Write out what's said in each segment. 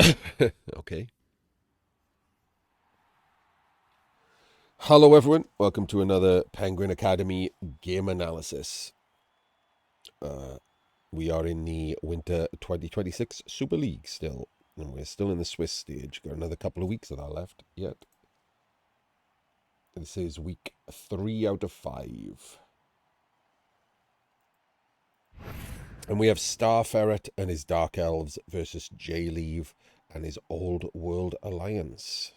Okay. Hello, everyone. Welcome to another Penguin Academy game analysis. We are in the Winter 2026 Super League still, and we're still in the Swiss stage. Got another couple of weeks of that left yet. This is week 3 out of 5. And we have Star Ferret and his Dark Elves versus JLeav and his Old World Alliance.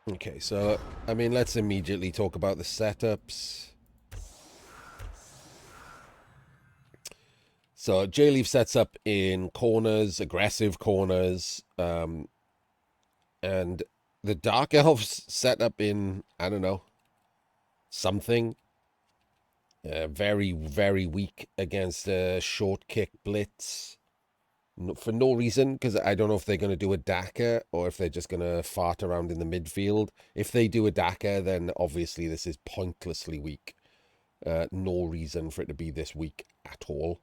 Okay, so, let's immediately talk about the setups. So JLeav sets up in corners, aggressive corners, and the Dark Elves set up in, I don't know, something. Very, very weak against a short kick blitz. For no reason, because I don't know if they're going to do a Daka or if they're just going to fart around in the midfield. If they do a Daka, then obviously this is pointlessly weak. No reason for it to be this weak at all.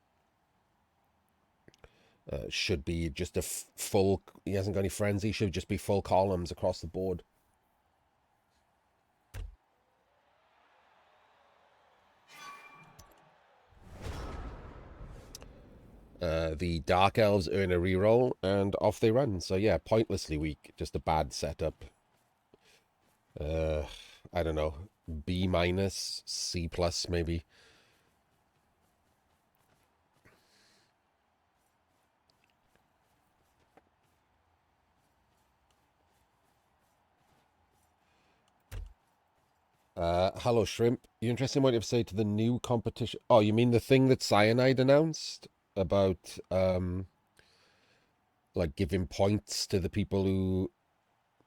Should be just a full. He hasn't got any frenzy. Should just be full columns across the board. The Dark Elves earn a reroll and off they run. So yeah, pointlessly weak. Just a bad setup. I don't know. B minus, C plus maybe. Hello, Shrimp. You interested in what you have to say to the new competition? Oh, you mean the thing that Cyanide announced about like giving points to the people who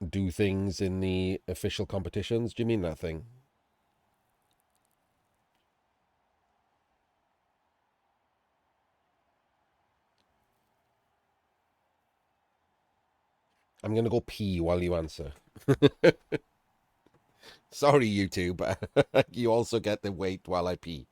do things in the official competitions? Do you mean that thing? I'm gonna go pee while you answer. Sorry, YouTube. You also get the wait while I pee.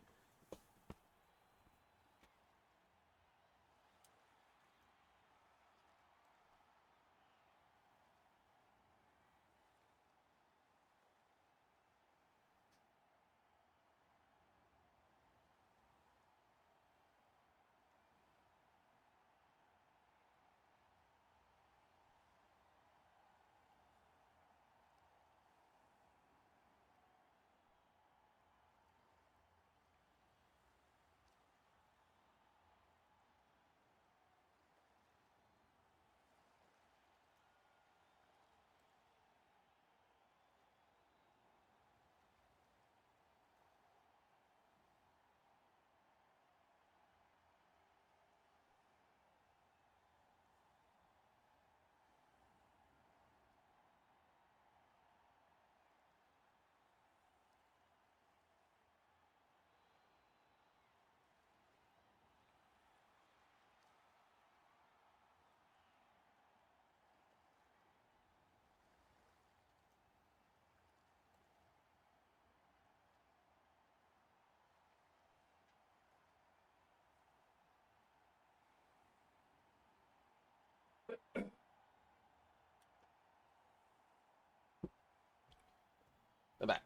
I'm back.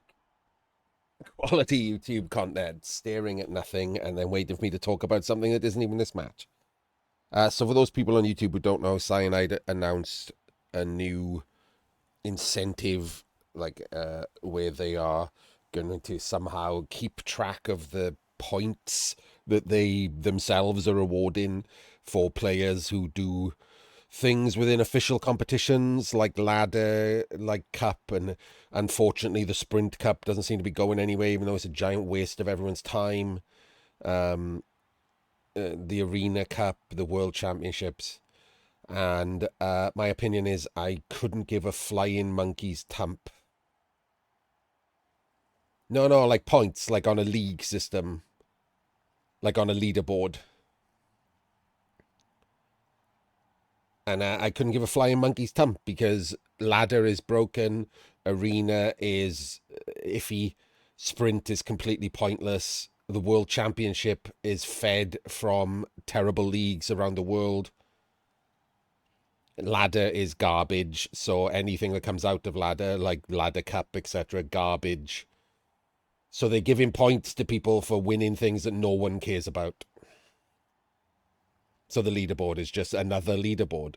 Quality YouTube content, staring at nothing, and then waiting for me to talk about something that isn't even this match. So for those people on YouTube who don't know, Cyanide announced a new incentive, where they are going to somehow keep track of the points that they themselves are awarding for players who do things within official competitions like ladder, like cup, and unfortunately the sprint cup doesn't seem to be going anywhere, even though it's a giant waste of everyone's time. Um, the arena cup, the world championships, and my opinion is I couldn't give a flying monkey's thump. No, like points, like on a league system, like on a leaderboard. And I couldn't give a flying monkey's thump because ladder is broken, arena is iffy, sprint is completely pointless. The world championship is fed from terrible leagues around the world. Ladder is garbage, so anything that comes out of ladder, like ladder cup, etc., garbage. So they're giving points to people for winning things that no one cares about. So the leaderboard is just another leaderboard.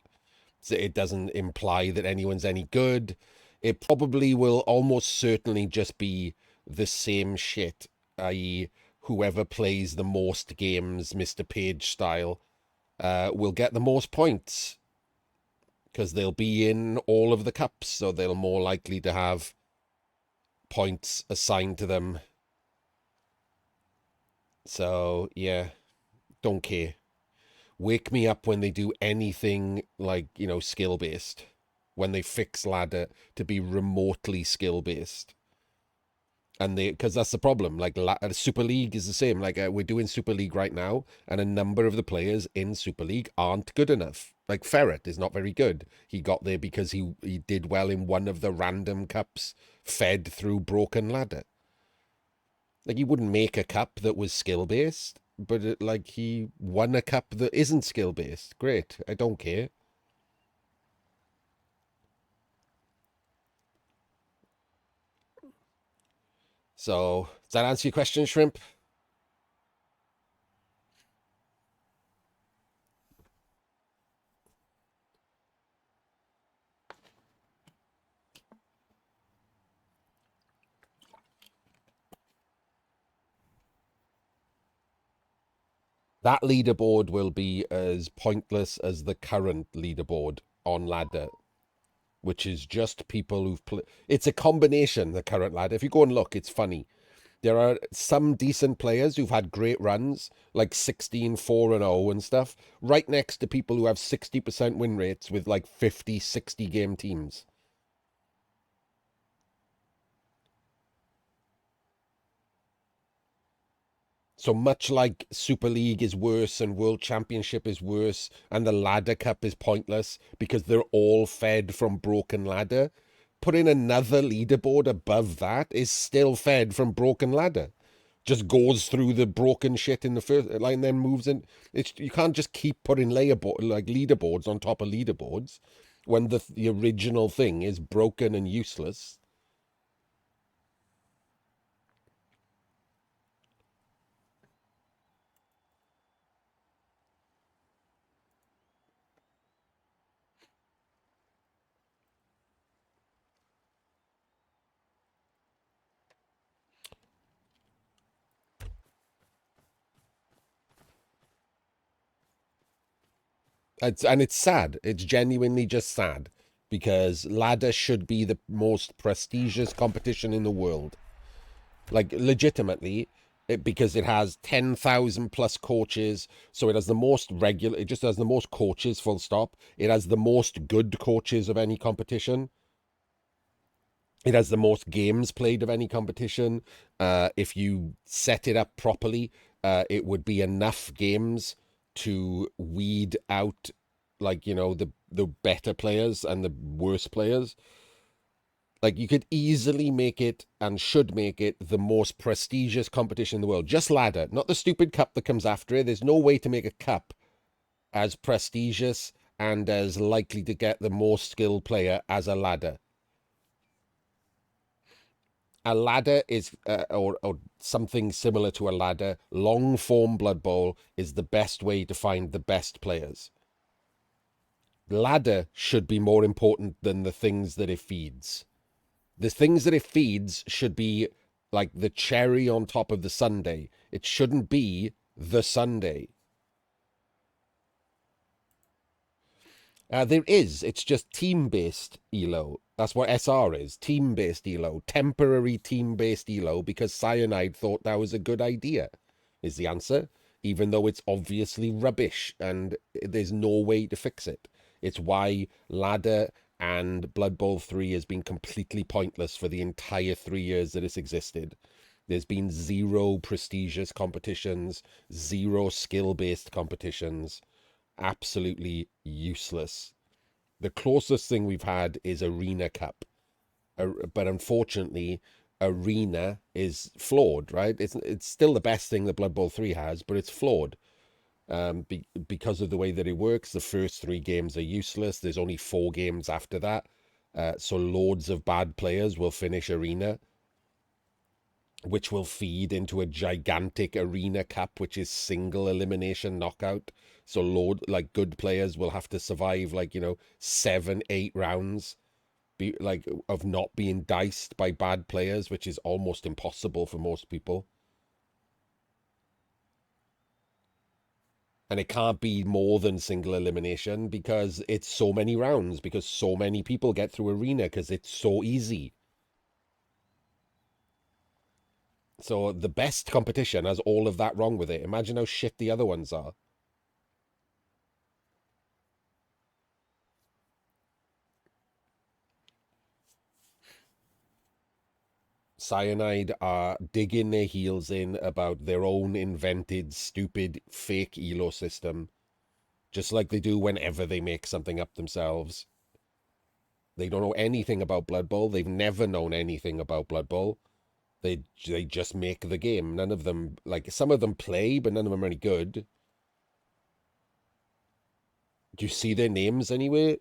So it doesn't imply that anyone's any good. It probably will almost certainly just be the same shit, i.e., whoever plays the most games, Mr. Page style, will get the most points because they'll be in all of the cups, so they're more likely to have points assigned to them. So, yeah, don't care. Wake me up when they do anything like, skill based. When they fix ladder to be remotely skill based. And because that's the problem. Like Super League is the same. Like we're doing Super League right now, and a number of the players in Super League aren't good enough. Like Ferret is not very good. He got there because he did well in one of the random cups fed through broken ladder. Like he wouldn't make a cup that was skill based, but he won a cup that isn't skill based. Great, I don't care. So does that answer your question, Shrimp? That leaderboard will be as pointless as the current leaderboard on ladder, which is just people who've played. It's a combination, the current ladder. If you go and look, it's funny. There are some decent players who've had great runs, like 16, 4 and 0 and stuff, right next to people who have 60% win rates with like 50, 60 game teams. So much like Super League is worse and World Championship is worse and the Ladder Cup is pointless because they're all fed from broken ladder, putting another leaderboard above that is still fed from broken ladder. Just goes through the broken shit in the first line, then moves in. You can't just keep putting leaderboards on top of leaderboards when the original thing is broken and useless. It's sad. It's genuinely just sad because ladder should be the most prestigious competition in the world. Like legitimately, because it has 10,000 plus coaches, so it has the most regular. It just has the most coaches. Full stop. It has the most good coaches of any competition. It has the most games played of any competition. If you set it up properly, it would be enough games to weed out, the better players and the worse players. Like you could easily make it and should make it the most prestigious competition in the world. Just ladder, not the stupid cup that comes after it. There's no way to make a cup as prestigious and as likely to get the most skilled player as a ladder. A ladder is, or something similar to a ladder, long form Blood Bowl is the best way to find the best players. Ladder should be more important than the things that it feeds. The things that it feeds should be like the cherry on top of the sundae. It shouldn't be the sundae. There is. It's just team-based elo. That's what SR is. Team-based elo. Temporary team-based elo because Cyanide thought that was a good idea, is the answer. Even though it's obviously rubbish and there's no way to fix it. It's why Ladder and Blood Bowl 3 has been completely pointless for the entire 3 years that it's existed. There's been zero prestigious competitions, zero skill-based competitions. Absolutely useless. The closest thing we've had is Arena Cup, but unfortunately, Arena is flawed. Right? It's still the best thing that Blood Bowl 3 has, but it's flawed. Because of the way that it works, the first 3 games are useless. There's only 4 games after that, so loads of bad players will finish Arena, which will feed into a gigantic Arena Cup, which is single elimination knockout. So good players will have to survive 7, 8 rounds, of not being diced by bad players, which is almost impossible for most people. And it can't be more than single elimination because it's so many rounds, because so many people get through Arena because it's so easy. So the best competition has all of that wrong with it. Imagine how shit the other ones are. Cyanide are digging their heels in about their own invented, stupid, fake elo system, just like they do whenever they make something up themselves. They don't know anything about Blood Bowl. They've never known anything about Blood Bowl. They just make the game. None of them, some of them play, but none of them are any good. Do you see their names anywhere?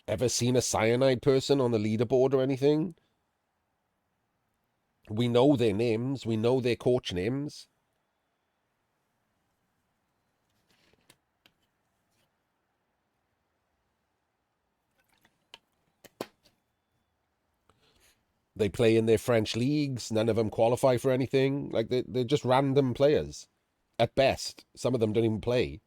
Ever seen a Cyanide person on the leaderboard or anything? We know their names. We know their coach names. They play in their French leagues. None of them qualify for anything. They're just random players. At best, some of them don't even play.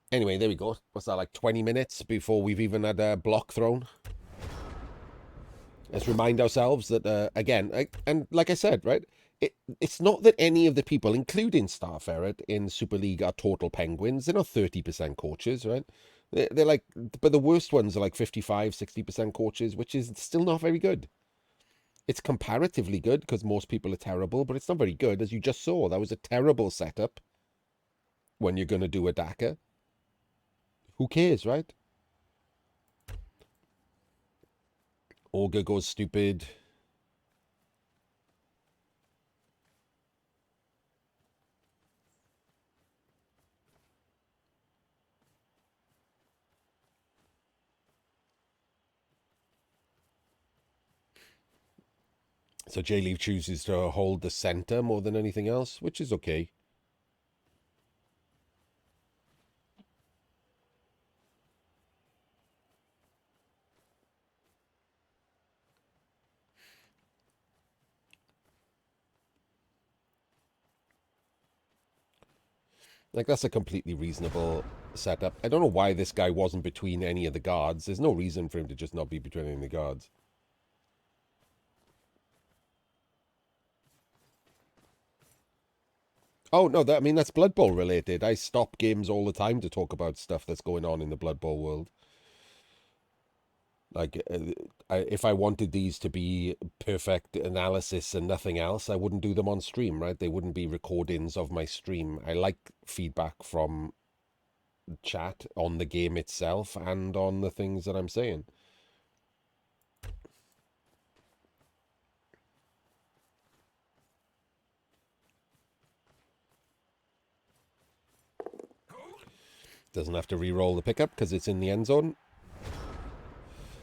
Anyway, there we go. What's that, like 20 minutes before we've even had a block thrown? Let's remind ourselves that, again, and like I said, right, it's not that any of the people, including Star Ferret in Super League, are total penguins. They're not 30% coaches, right? They're like, but the worst ones are like 55, 60% coaches, which is still not very good. It's comparatively good because most people are terrible, but it's not very good, as you just saw. That was a terrible setup when you're going to do a DACA. Who cares, right? Olga goes stupid. So JLeav chooses to hold the center more than anything else, which is okay. That's a completely reasonable setup. I don't know why this guy wasn't between any of the guards. There's no reason for him to just not be between any of the guards. Oh, no, I mean, that's Blood Bowl related. I stop games all the time to talk about stuff that's going on in the Blood Bowl world. If I wanted these to be perfect analysis and nothing else, I wouldn't do them on stream, right? They wouldn't be recordings of my stream. I like feedback from chat on the game itself and on the things that I'm saying. Doesn't have to re-roll the pickup because it's in the end zone.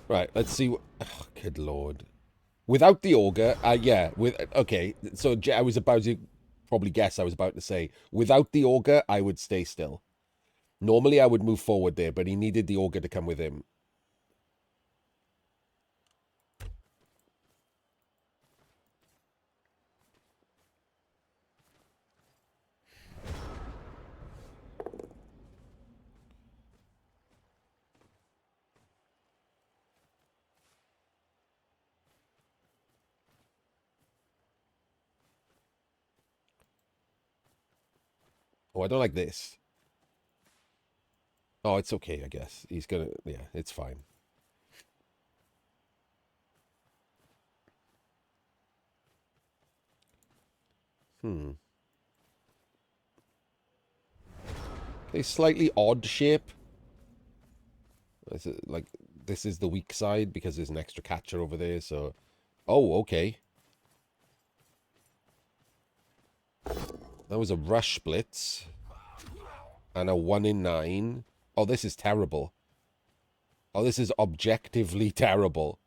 Right, let's see. Oh, good lord. Without the auger, yeah. Okay, so I was about to probably guess I was about to say, without the auger, I would stay still. Normally, I would move forward there, but he needed the auger to come with him. Oh, I don't like this. Oh, it's okay, I guess. He's gonna... Yeah, it's fine. Hmm. Okay, slightly odd shape. Is it like... This is the weak side because there's an extra catcher over there, so... Oh, okay. That was a rush blitz. And a 1 in 9. Oh, this is terrible. Oh, this is objectively terrible.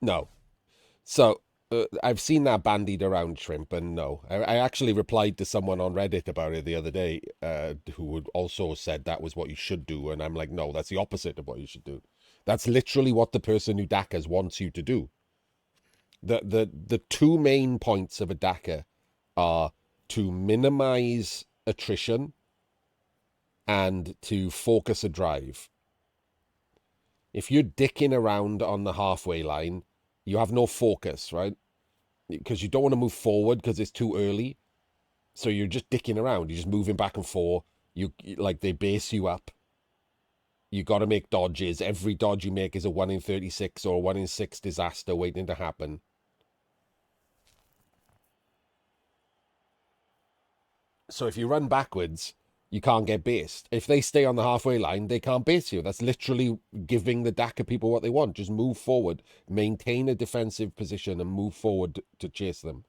No. So, I've seen that bandied around, Shrimp, and no. I actually replied to someone on Reddit about it the other day, who had also said that was what you should do, and I'm like, no, that's the opposite of what you should do. That's literally what the person who dackers wants you to do. The two main points of a dacker are to minimize attrition and to focus a drive. If you're dicking around on the halfway line, you have no focus, right? Because you don't want to move forward because it's too early. So you're just dicking around. You're just moving back and forth. You like they base you up. You got to make dodges. Every dodge you make is a 1 in 36 or a 1 in 6 disaster waiting to happen. So if you run backwards, you can't get based. If they stay on the halfway line, they can't base you. That's literally giving the Daka people what they want. Just move forward, maintain a defensive position, and move forward to chase them.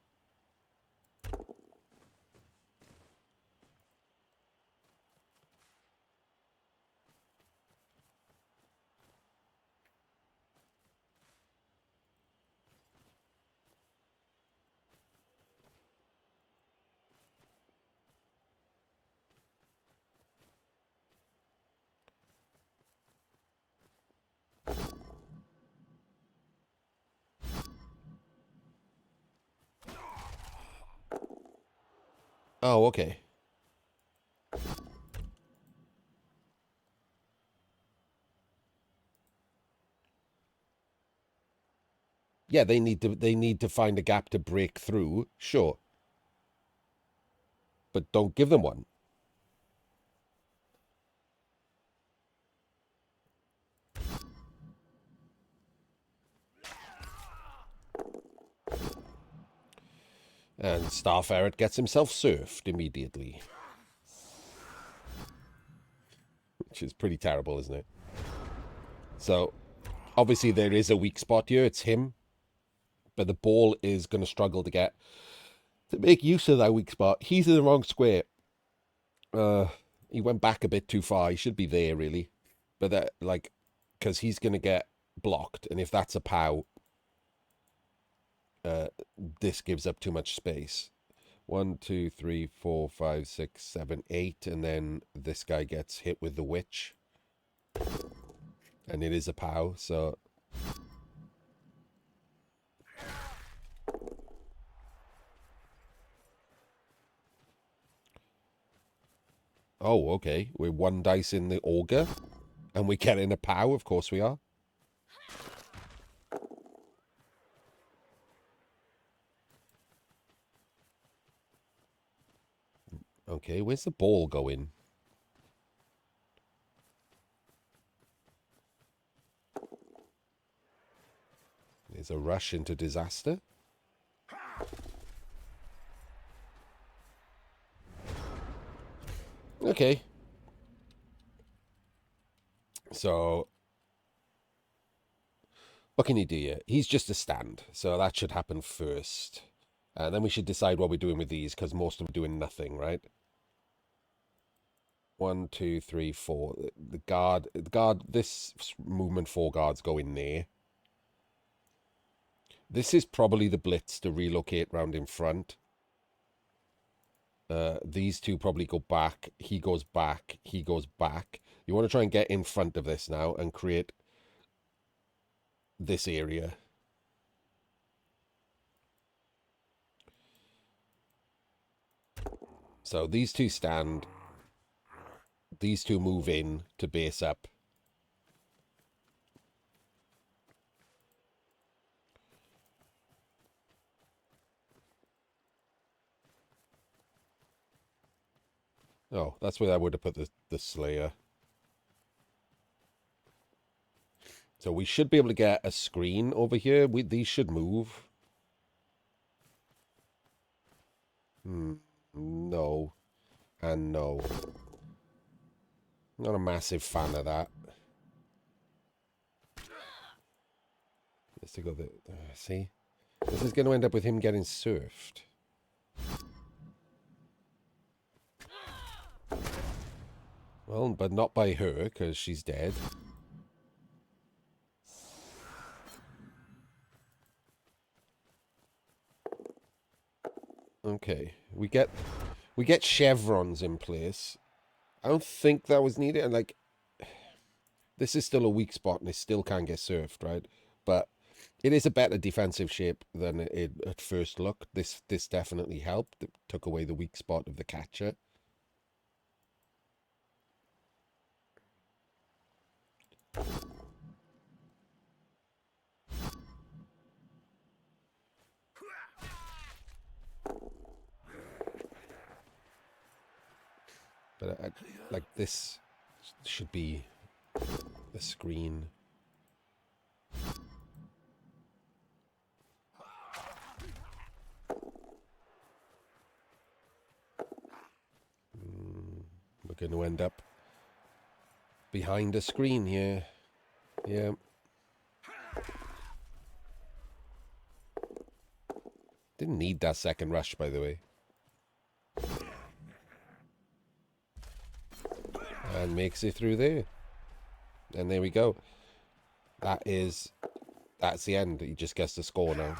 Oh, okay. Yeah, they need to find a gap to break through, sure. But don't give them one. And Star Ferret gets himself surfed immediately. Which is pretty terrible, isn't it? So, obviously there is a weak spot here. It's him. But the ball is going to struggle to make use of that weak spot. He's in the wrong square. He went back a bit too far. He should be there, really. But that, like, because he's going to get blocked. And if that's a POW, this gives up too much space. 1, 2, 3, 4, 5, 6, 7, 8. And then this guy gets hit with the witch. And it is a POW, so... Oh, okay. We're 1 dice in the auger. And we get in a POW, of course we are. Okay, where's the ball going? There's a rush into disaster. Okay. So, what can you do here? He's just a stand, so that should happen first. And then we should decide what we're doing with these, because most of them are doing nothing, right? 1, 2, 3, 4. The guard, this movement 4 guards go in there. This is probably the blitz to relocate round in front. These two probably go back. He goes back. He goes back. You want to try and get in front of this now and create this area. So these two stand. These two move in to base up. Oh, that's where I would have put the Slayer. So we should be able to get a screen over here. These should move. No. And no. Not a massive fan of that. Let's go there. See? This is going to end up with him getting surfed. Well, but not by her, because she's dead. Okay. We get chevrons in place. I don't think that was needed. And, like, this is still a weak spot, and it still can get surfed, right? But it is a better defensive shape than it at first looked. This definitely helped. It took away the weak spot of the catcher. But like this should be the screen. We're going to end up behind a screen here. Yeah. Didn't need that second rush, by the way. And makes it through there. And there we go. That's the end. He just gets to score now.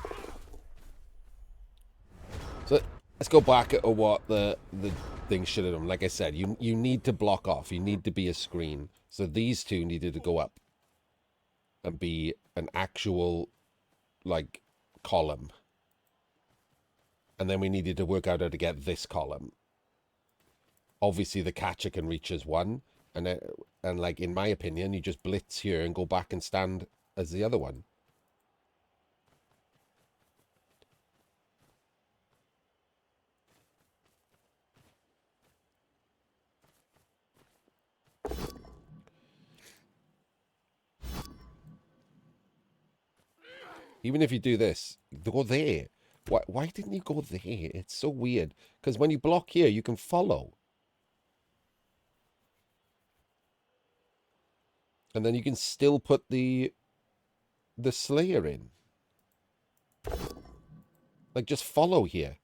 So let's go back at what the thing should have done. Like I said, you need to block off. You need to be a screen. So these two needed to go up and be an actual, like, column. And then we needed to work out how to get this column. Obviously, the catcher can reach as one. And like, in my opinion, you just blitz here and go back and stand as the other one. Even if you do this, go there. Why didn't you go there? It's so weird. Because when you block here, you can follow. And then you can still put the Slayer in. Like, just follow here.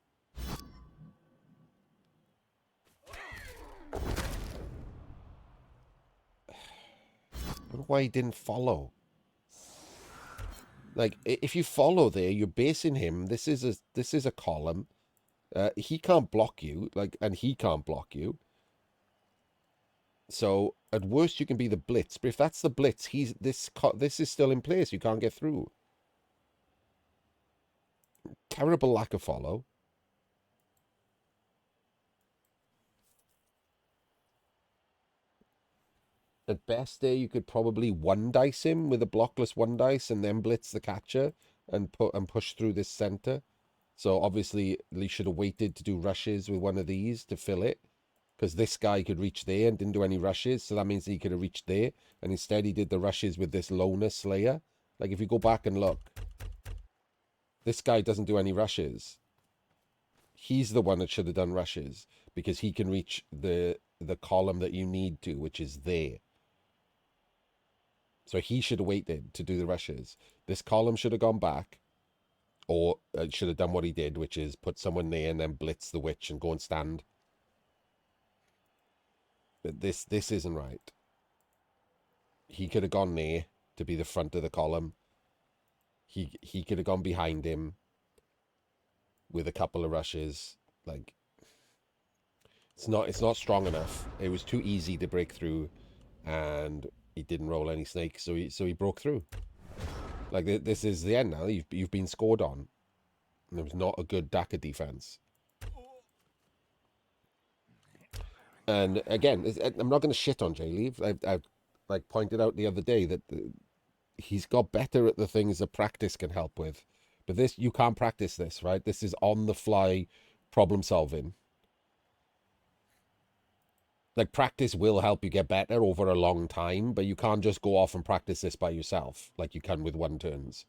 I don't know why he didn't follow. Like, if you follow there, you're basing him. This is a column. He can't block you, like, and he can't block you. So at worst, you can be the blitz. But if that's the blitz, this is still in place. You can't get through. Terrible lack of follow. At best, there you could probably one dice him with a blockless one dice, and then blitz the catcher and push through this center. So obviously, Lee should have waited to do rushes with one of these to fill it, because this guy could reach there and didn't do any rushes. So that means he could have reached there, and instead he did the rushes with this loner Slayer. Like, if you go back and look, this guy doesn't do any rushes. He's the one that should have done rushes, because he can reach the column that you need to, which is there. So he should have waited to do the rushes. This column should have gone back, or should have done what he did, which is put someone there and then blitz the witch and go and stand. But this isn't right. He could have gone there to be the front of the column. He could have gone behind him with a couple of rushes. Like, it's not strong enough. It was too easy to break through, and he didn't roll any snakes, so he broke through. Like, this is the end now. You've been scored on. And it was not a good Daka defense. And again, I'm not going to shit on JLeav. I've like pointed out the other day that he's got better at the things that practice can help with. But this, you can't practice this, right? This is on the fly problem solving. Like practice will help you get better over a long time, but you can't just go off and practice this by yourself like you can with one turns.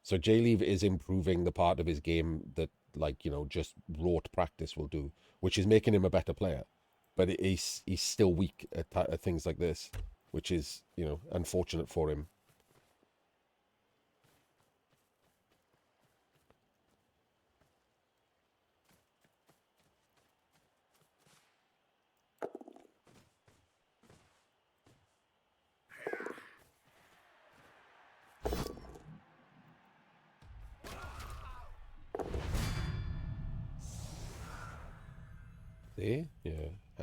So JLeav is improving the part of his game that, like, you know, just rote practice will do, which is making him a better player. But he's still weak at things like this, which is, you know, unfortunate for him. See? Yeah.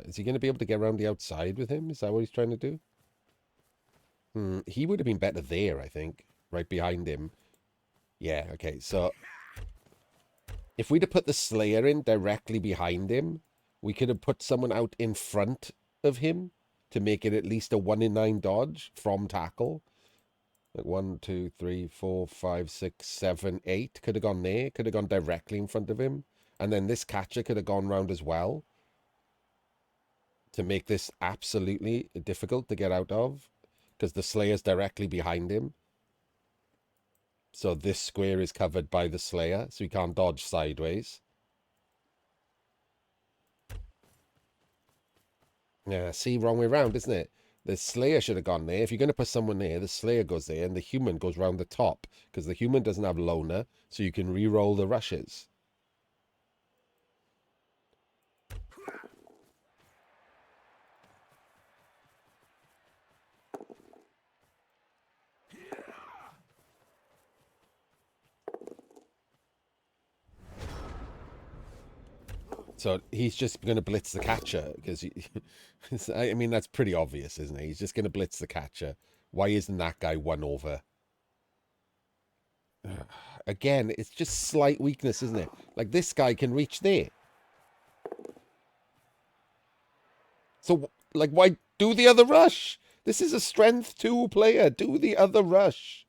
Is he going to be able to get around the outside with him? Is that what he's trying to do? He would have been better there, I think. Right behind him. Yeah, okay. So if we'd have put the Slayer in directly behind him, we could have put someone out in front of him to make it at least a 1 in 9 dodge from tackle. Like 1, 2, 3, 4, 5, 6, 7, 8. Could have gone there. Could have gone directly in front of him. And then this catcher could have gone round as well to make this absolutely difficult to get out of, because the Slayer's directly behind him. So this square is covered by the Slayer, so he can't dodge sideways. Yeah, see, wrong way around, isn't it? The Slayer should have gone there. If you're going to put someone there, the Slayer goes there, and the human goes round the top, because the human doesn't have loner, so you can re-roll the rushes. So he's just going to blitz the catcher because I mean, that's pretty obvious, isn't it? He's just going to blitz the catcher. Why isn't that guy won over? Again, it's just slight weakness, isn't it? Like this guy can reach there. So, like, why do the other rush? This is a strength 2 player. Do the other rush.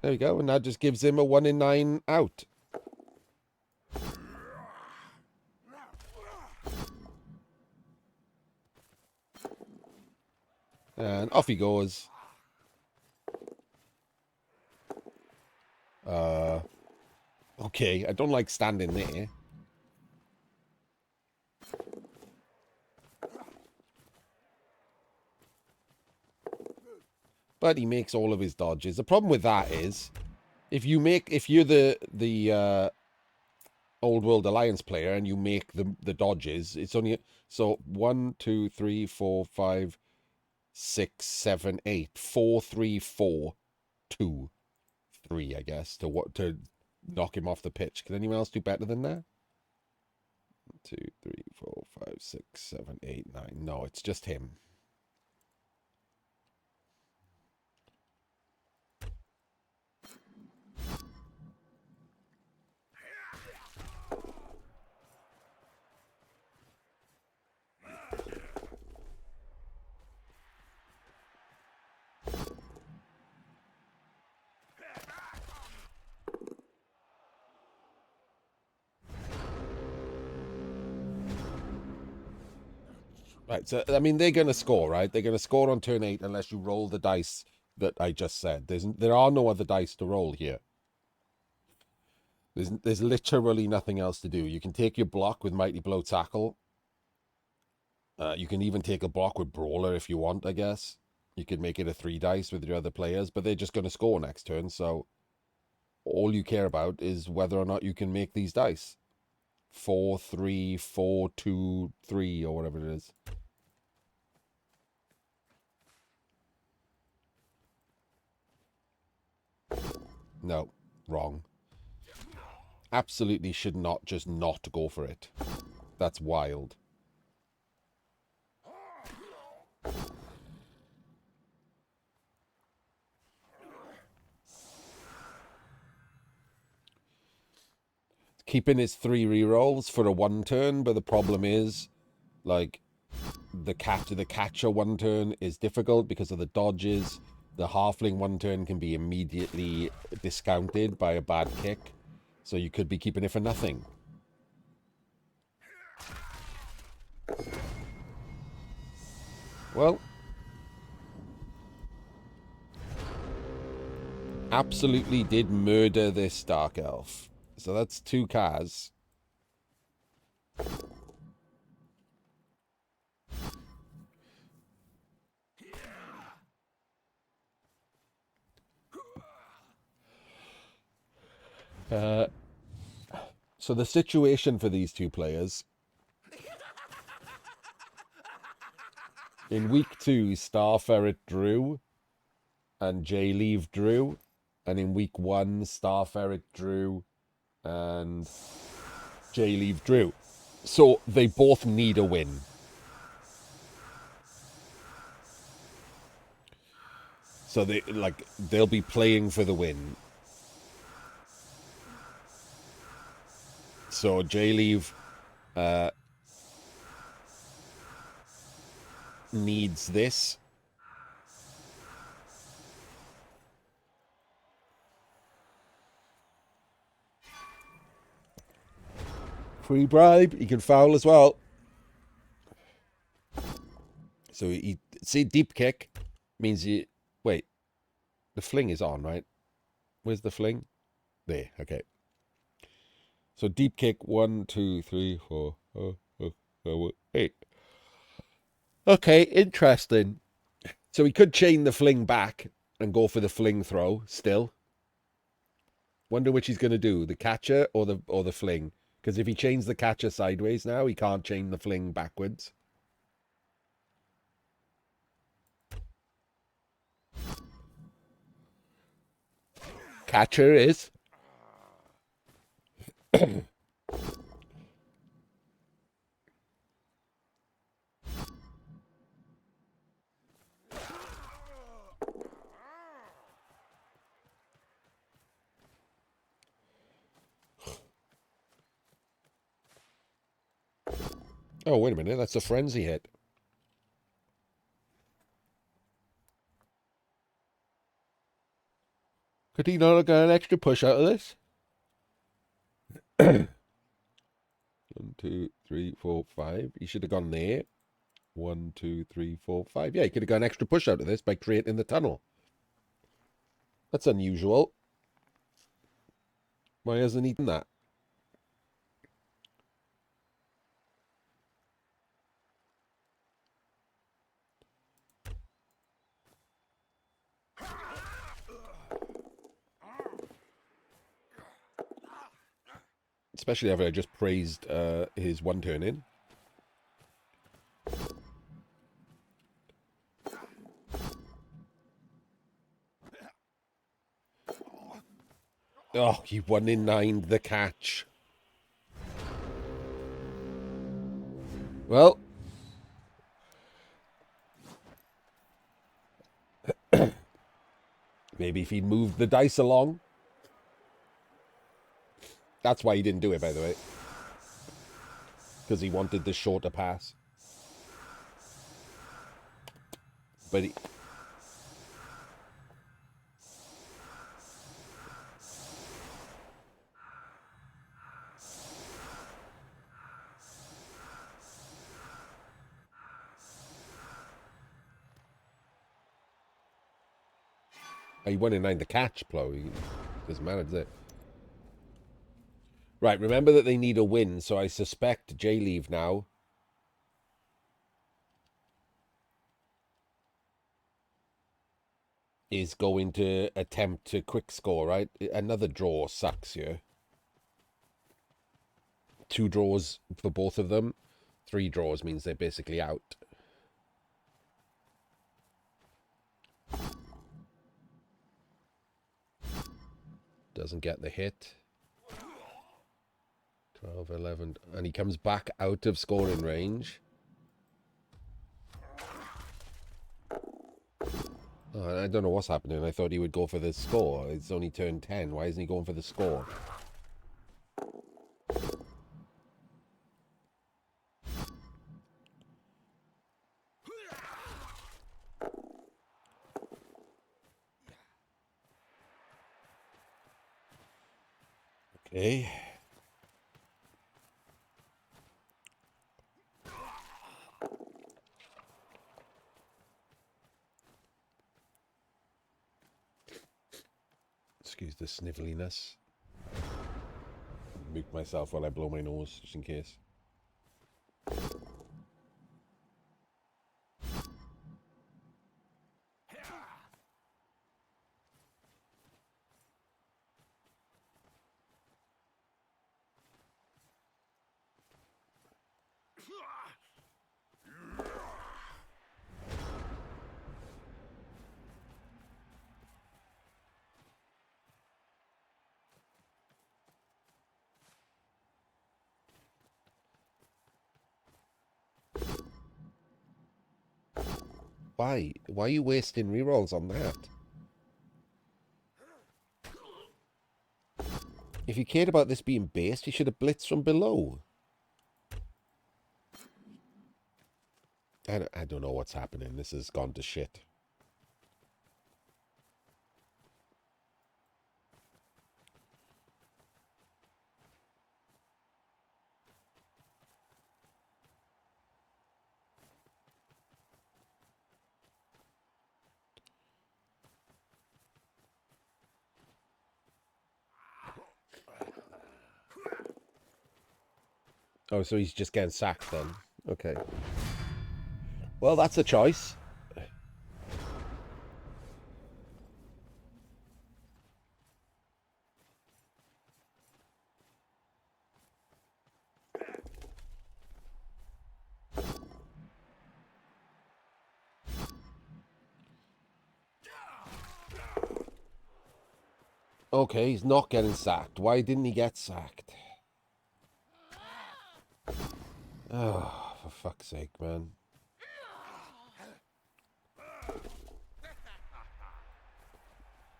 There we go. And that just gives him a 1 in 9 out. And off he goes. Okay, I don't like standing there. But he makes all of his dodges. The problem with that is, if you're the Old World Alliance player and you make the dodges, it's only so 1, 2, 3, 4, 5, 6, 7, 8, 4, 3, 4, 2, 3, I guess, to knock him off the pitch. Can anyone else do better than that? 2, 3, 4, 5, 6, 7, 8, 9. No, it's just him. Right, so I mean they're gonna score, right? They're gonna score on turn 8 unless you roll the dice that I just said. There are no other dice to roll here. There's literally nothing else to do. You can take your block with Mighty Blow Tackle. You can even take a block with Brawler if you want, I guess. You could make it a 3 dice with your other players, but they're just going to score next turn, so all you care about is whether or not you can make these dice. 4, 3, 4, 2, 3, or whatever it is. No, wrong. Absolutely should not just not go for it. That's wild. Keeping his 3 rerolls for a 1 turn, but the problem is, like, the catcher 1 turn is difficult because of the dodges. The halfling 1 turn can be immediately discounted by a bad kick, so you could be keeping it for nothing. Well, absolutely did murder this Dark Elf. So that's 2 cars. So the situation for these 2 players. In week 2, Star Ferret drew and JLeav drew. And in week 1, Star Ferret drew and JLeav drew. So they both need a win. So they'll be playing for the win. So JLeav needs this. Free bribe. He can foul as well. So he see deep kick means you wait. The fling is on, right? Where's the fling? There. Okay. So deep kick 1, 2, 3, 4, 8. Okay, interesting. So he could chain the fling back and go for the fling throw still. Wonder which he's going to do, the catcher or the fling. Because if he chains the catcher sideways now, he can't chain the fling backwards. Catcher is. Oh, wait a minute. That's a frenzy hit. Could he not have got an extra push out of this? 1, 2, 3, 4, 5. He should have gone there. 1, 2, 3, 4, 5. Yeah, he could have got an extra push out of this by creating the tunnel. That's unusual. Why hasn't he done that? Especially after I just praised his 1 turn in. Oh, he 1 in 9'd the catch. Well. Maybe if he'd moved the dice along. That's why he didn't do it, by the way. Because he wanted the shorter pass. But he... He 1 in 9 the catch, Plo. He doesn't matter, does it? Right, remember that they need a win, so I suspect JLeav now is going to attempt to quick score, right? Another draw sucks here. 2 draws for both of them. 3 draws means they're basically out. Doesn't get the hit. 12, 11. And he comes back out of scoring range. Oh, I don't know what's happening. I thought he would go for the score. It's only turned 10. Why isn't he going for the score? Okay. Excuse the sniveliness. Mute myself while I blow my nose, just in case. Why? Why are you wasting rerolls on that? If you cared about this being based, you should have blitzed from below. I don't know what's happening. This has gone to shit. Oh, so he's just getting sacked then. Okay. Well, that's a choice. Okay, he's not getting sacked. Why didn't he get sacked? Oh, for fuck's sake, man.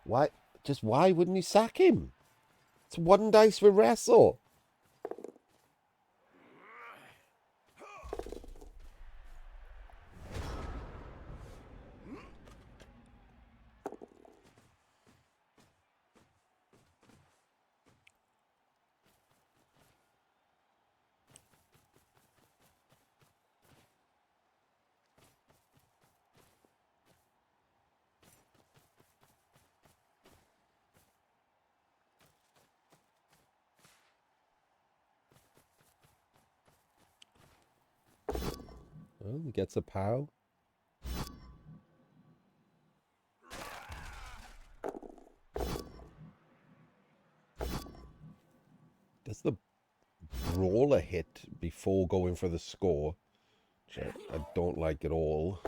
Why? Just why wouldn't you sack him? It's one dice for wrestle. Well, he gets a POW. Does the brawler hit before going for the score? Which I don't like at all.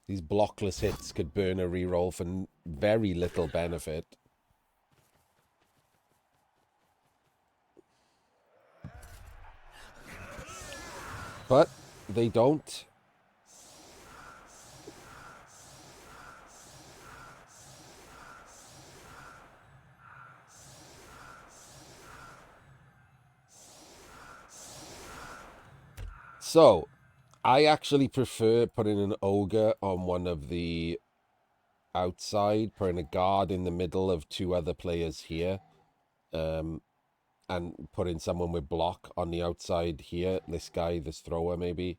These blockless hits could burn a reroll for very little benefit. But they don't. So, I actually prefer putting an ogre on one of the outside, putting a guard in the middle of two other players here, and putting someone with block on the outside here. This guy, this thrower maybe,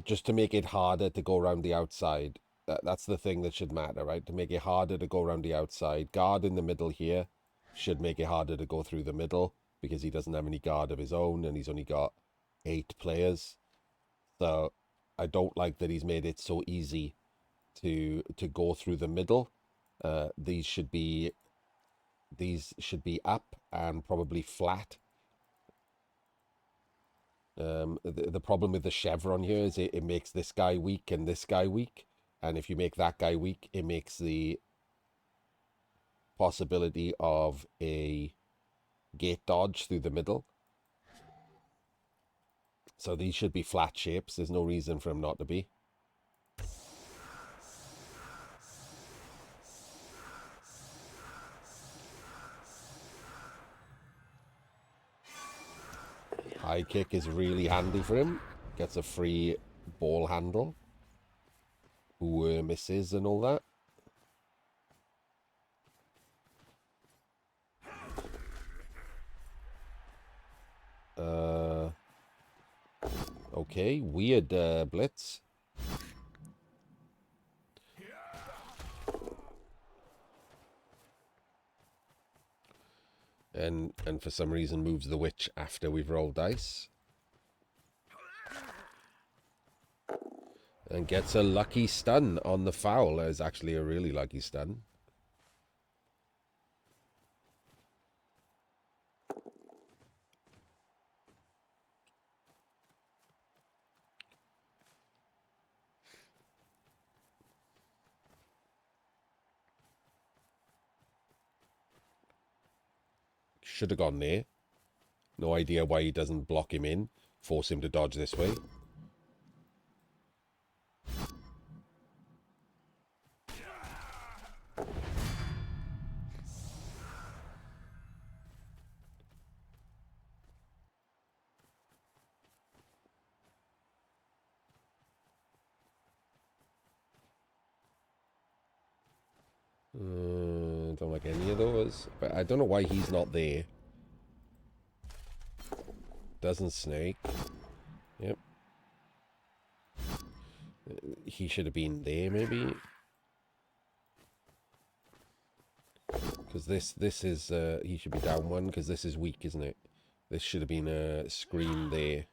just to make it harder to go around the outside. That's the thing that should matter, right? To make it harder to go around the outside. Guard in the middle here should make it harder to go through the middle because he doesn't have any guard of his own and he's only got 8 players. So I don't like that he's made it so easy to go through the middle. These should be up and probably flat. The problem with the chevron here is it makes this guy weak and this guy weak. And if you make that guy weak, it makes the possibility of a gate dodge through the middle. So these should be flat shapes. There's no reason for them not to be. High kick is really handy for him. Gets a free ball handle. Who misses and all that. Okay, weird blitz. And for some reason moves the witch after we've rolled dice. And gets a lucky stun on the foul. That is actually a really lucky stun. Should have gone there. No idea why he doesn't block him in. Force him to dodge this way. Don't like any of those. But I don't know why he's not there. Doesn't snake. Yep. He should have been there, maybe. Because this is... he should be down one, because this is weak, isn't it? This should have been a screen there.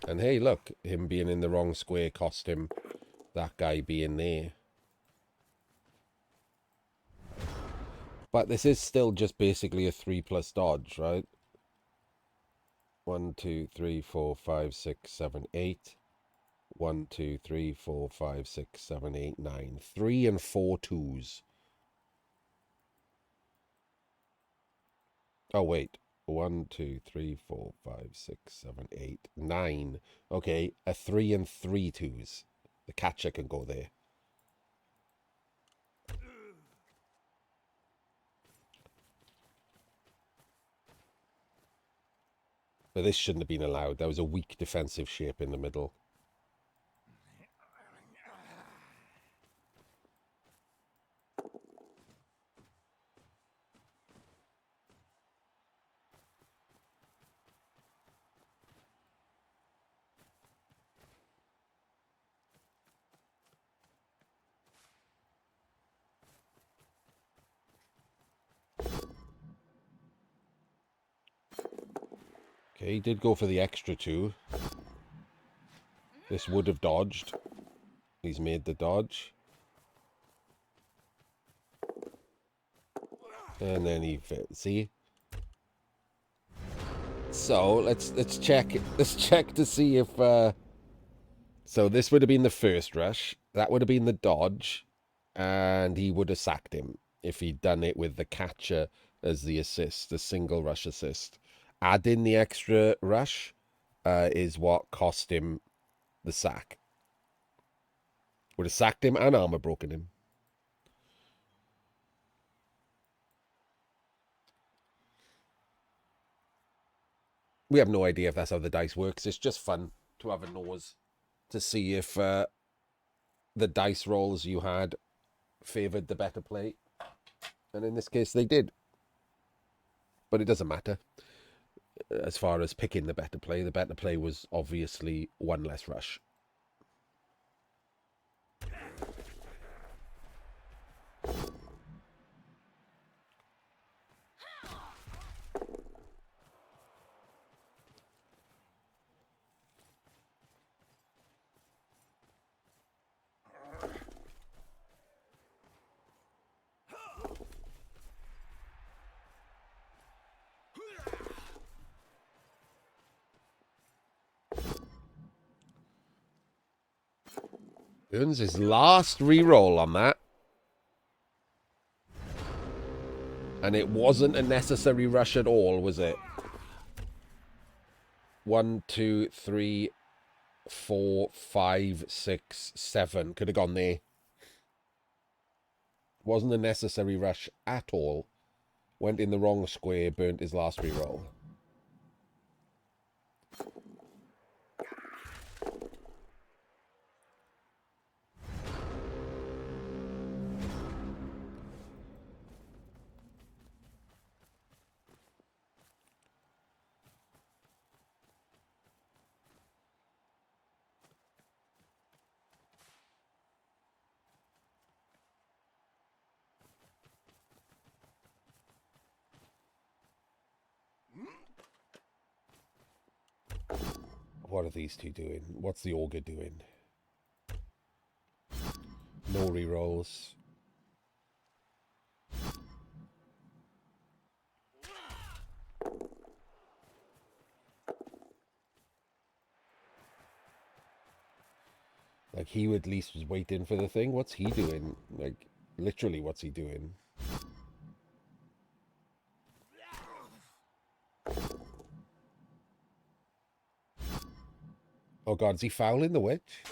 And hey, look, him being in the wrong square cost him that guy being there. But this is still just basically a 3+ dodge, right? 1, 2, 3, 4, 5, 6, 7, 8. 1, 2, 3, 4, 5, 6, 7, 8, 9. 3 and 4 twos. Oh, wait. 1, 2, 3, 4, 5, 6, 7, 8, 9. Okay, a 3 and 3 twos. The catcher can go there. But this shouldn't have been allowed. That was a weak defensive shape in the middle. Okay, he did go for the extra 2. This would have dodged. He's made the dodge. And then he fit. See? So let's check. Let's check to see if so this would have been the first rush. That would have been the dodge. And he would have sacked him if he'd done it with the catcher as the assist, the single rush assist. Add in the extra rush is what cost him the sack. Would have sacked him and armor broken him. We have no idea if that's how the dice works. It's just fun to have a nose to see if the dice rolls you had favoured the better play. And in this case, they did. But it doesn't matter. As far as picking the better play was obviously 1 less rush. Earns his last reroll on that. And it wasn't a necessary rush at all, was it? 1, 2, 3, 4, 5, 6, 7. Could have gone there. Wasn't a necessary rush at all. Went in the wrong square, burnt his last reroll. What are these two doing? What's the Augur doing? No rerolls. Like, he at least was waiting for the thing. What's he doing? Like, literally, what's he doing? Oh god, is he fouling the witch?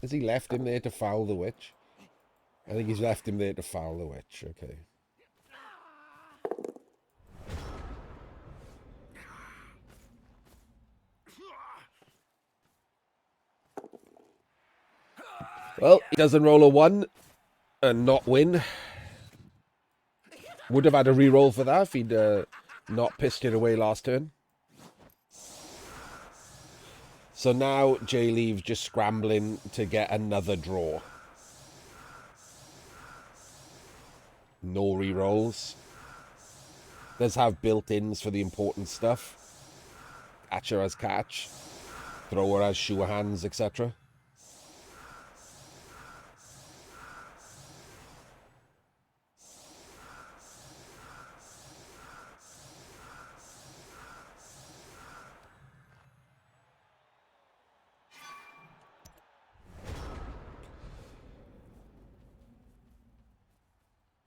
Has he left him there to foul the witch? I think he's left him there to foul the witch. Okay. Well, he doesn't roll a 1 and not win. Would have had a reroll for that if he'd not pissed it away last turn. So now JLeav just scrambling to get another draw. No rerolls. Does have built-ins for the important stuff. Catcher as catch. Thrower as sure hands, etc.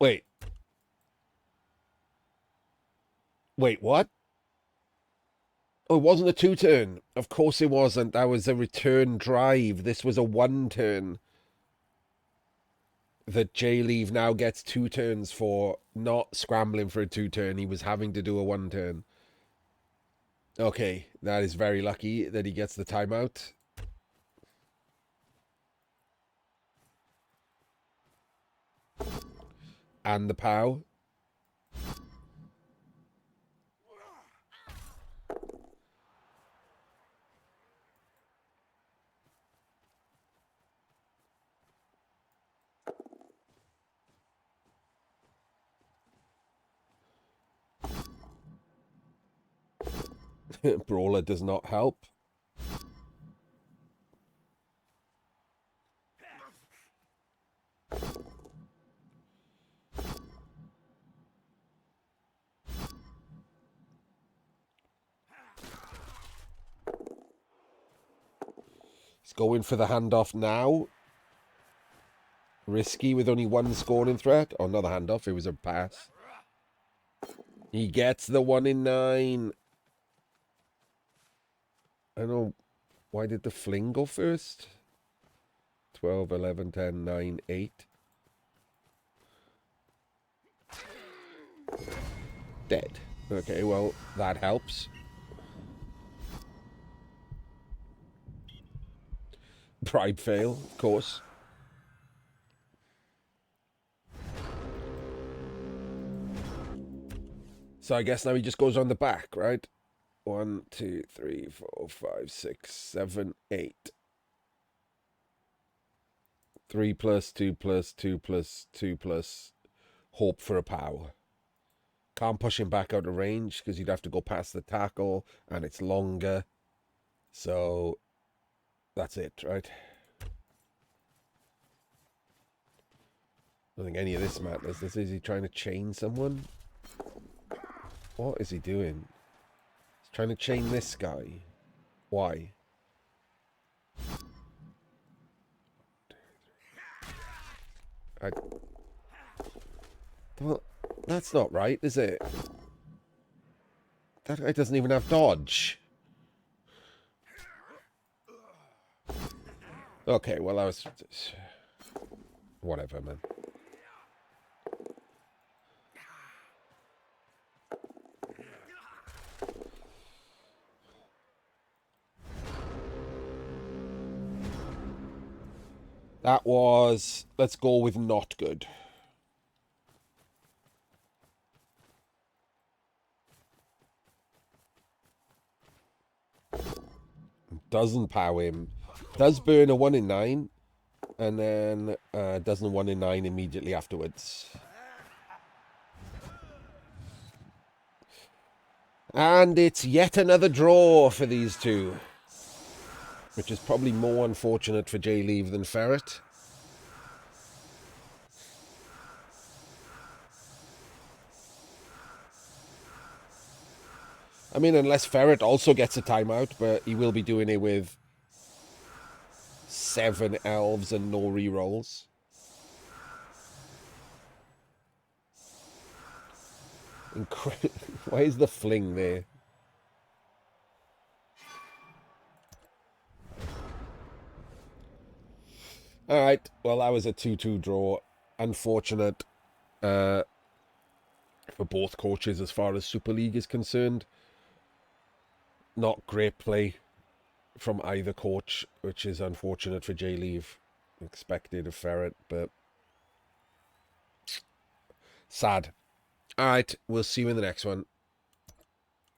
Wait. Wait, what? Oh, it wasn't a 2-turn. Of course it wasn't. That was a return drive. This was a 1-turn. That JLeav now gets 2 turns for not scrambling for a 2-turn. He was having to do a 1-turn. Okay, that is very lucky that he gets the timeout. And the POW. Brawler does not help. He's going for the handoff now. Risky with only 1 scoring threat. Oh, not the handoff. It was a pass. He gets the 1 in 9. I don't know. Why did the fling go first? 12, 11, 10, 9, 8. Dead. Okay, well, that helps. Pride fail, of course. So I guess now he just goes on the back, right? 1, 2, 3, 4, 5, 6, 7, 8. 3 plus 2 plus 2 plus 2 plus. Hope for a POW. Can't push him back out of range because you'd have to go past the tackle and it's longer. So that's it, right? I don't think any of this matters. Is he trying to chain someone? What is he doing? He's trying to chain this guy. Why? Well, that's not right, is it? That guy doesn't even have dodge. Okay, well, I was... Whatever, man. That was... Let's go with not good. Doesn't power him. Does burn a 1 in 9. And then doesn't a 1 in 9 immediately afterwards. And it's yet another draw for these two. Which is probably more unfortunate for JLeav than Ferret. I mean, unless Ferret also gets a timeout, but he will be doing it with 7 elves and no rerolls. Why is the fling there? Alright, well, that was a 2-2 draw. Unfortunate for both coaches as far as Super League is concerned. Not great play from either coach, which is unfortunate for JLeav. Expected of Ferret, but sad. Alright, we'll see you in the next one.